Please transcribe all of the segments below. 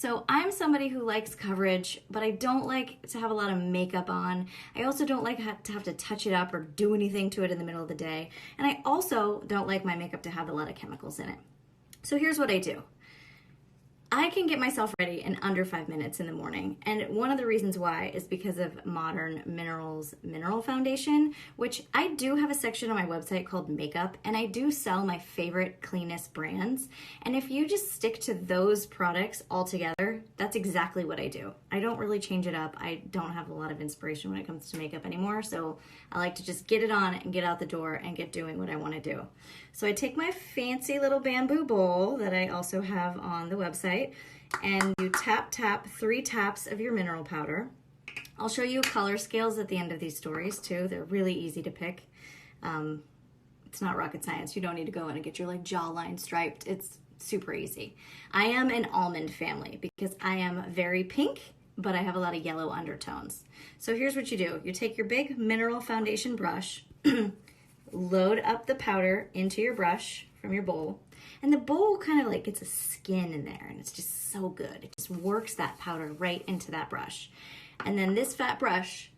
So I'm somebody who likes coverage, but I don't like to have a lot of makeup on. I also don't like to have to touch it up or do anything to it in the middle of the day. And I also don't like my makeup to have a lot of chemicals in it. So here's what I do. I can get myself ready in under 5 minutes in the morning, and one of the reasons why is because of Modern Minerals Mineral Foundation, which I do have a section on my website called Makeup, and I do sell my favorite cleanest brands, and if you just stick to those products all together, that's exactly what I do. I don't really change it up. I don't have a lot of inspiration when it comes to makeup anymore, so I like to just get it on and get out the door and get doing what I want to do. So I take my fancy little bamboo bowl that I also have on the website, and you tap 3 taps of your mineral powder. I'll show you color scales at the end of these stories too. They're really easy to pick. It's not rocket science. You don't need to go in and get your jawline striped. It's super easy. I am an almond family because I am very pink, but I have a lot of yellow undertones. So here's what you do. You take your big mineral foundation brush, load up the powder into your brush from your bowl, and the bowl kind of gets a skin in there, and it's just so good. It just works that powder right into that brush. And then this fat brush,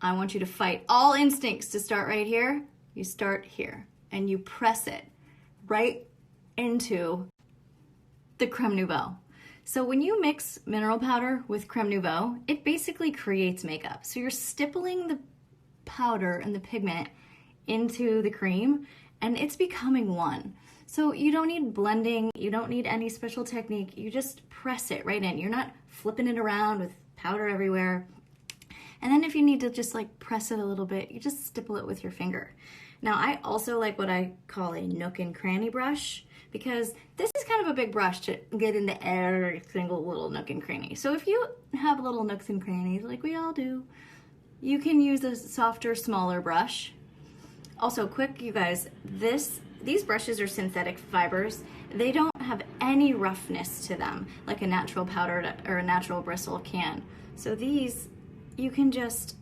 I want you to fight all instincts to start right here. You start here, and you press it right into the Creme Nouveau. So when you mix mineral powder with Creme Nouveau, it basically creates makeup. So you're stippling the powder and the pigment into the cream, and it's becoming one. So you don't need blending, you don't need any special technique, you just press it right in. You're not flipping it around with powder everywhere. And then if you need to just press it a little bit, you just stipple it with your finger. Now I also like what I call a Nook and Cranny brush, because this is kind of a big brush to get into every single little nook and cranny. So if you have little nooks and crannies like we all do, you can use a softer, smaller brush. Also, quick, you guys, these brushes are synthetic fibers. They don't have any roughness to them like a natural powder or a natural bristle can. So these, you can just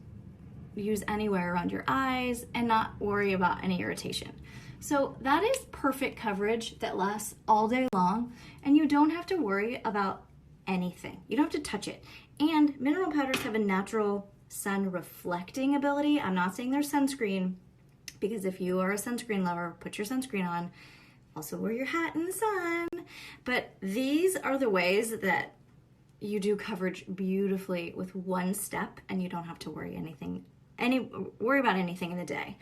use anywhere around your eyes and not worry about any irritation. So that is perfect coverage that lasts all day long, and you don't have to worry about anything. You don't have to touch it. And mineral powders have a natural sun reflecting ability. I'm not saying they're sunscreen, because if you are a sunscreen lover, put your sunscreen on. Also wear your hat in the sun. But these are the ways that you do coverage beautifully with one step, and you don't have to worry about anything in the day.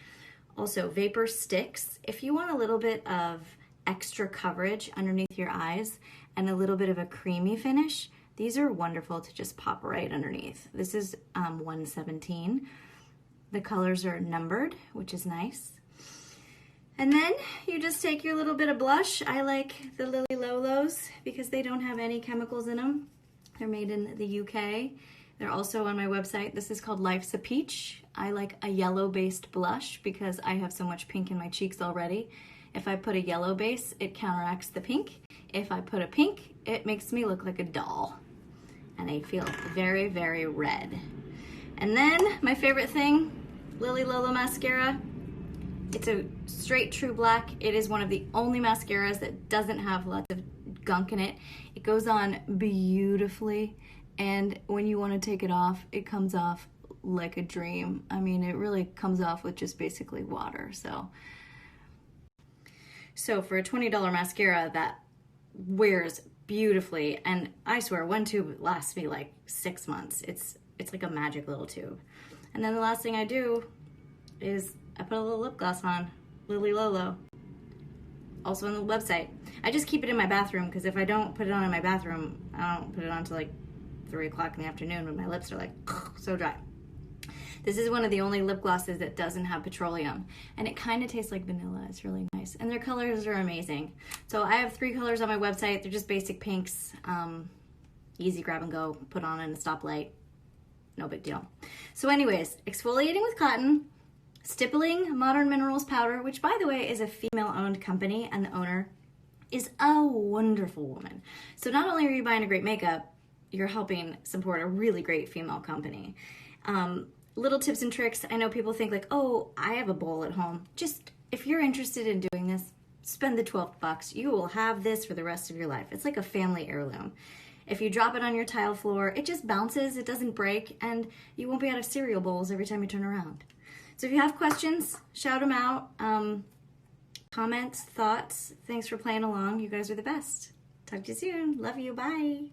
Also, vapor sticks. If you want a little bit of extra coverage underneath your eyes and a little bit of a creamy finish, these are wonderful to just pop right underneath. This is 117. The colors are numbered, which is nice. And then you just take your little bit of blush. I like the Lily Lolos because they don't have any chemicals in them. They're made in the UK. They're also on my website. This is called Life's a Peach. I like a yellow-based blush because I have so much pink in my cheeks already. If I put a yellow base, it counteracts the pink. If I put a pink, it makes me look like a doll. And I feel very, very red. And then my favorite thing, Lily Lolo mascara. It's a straight true black. It is one of the only mascaras that doesn't have lots of gunk in it. It goes on beautifully, and when you want to take it off, it comes off like a dream. I mean, it really comes off with just basically water. So for a $20 mascara that wears beautifully, and I swear one tube lasts me 6 months. It's like a magic little tube. And then the last thing I do is I put a little lip gloss on, Lily Lolo, also on the website. I just keep it in my bathroom because if I don't put it on in my bathroom, I don't put it on until 3 o'clock in the afternoon when my lips are so dry. This is one of the only lip glosses that doesn't have petroleum, and it kind of tastes like vanilla. It's really nice, and their colors are amazing. So I have 3 colors on my website. They're just basic pinks, easy grab and go, put on in a stoplight, no big deal. So anyways, exfoliating with cotton, stippling Modern Minerals powder, which by the way is a female-owned company, and the owner is a wonderful woman. So not only are you buying a great makeup, you're helping support a really great female company. Little tips and tricks. I know people think oh, I have a bowl at home. Just, if you're interested in doing this, spend the $12. You will have this for the rest of your life. It's like a family heirloom. If you drop it on your tile floor, it just bounces, it doesn't break, and you won't be out of cereal bowls every time you turn around. So if you have questions, shout them out. Comments, thoughts. Thanks for playing along. You guys are the best. Talk to you soon. Love you. Bye.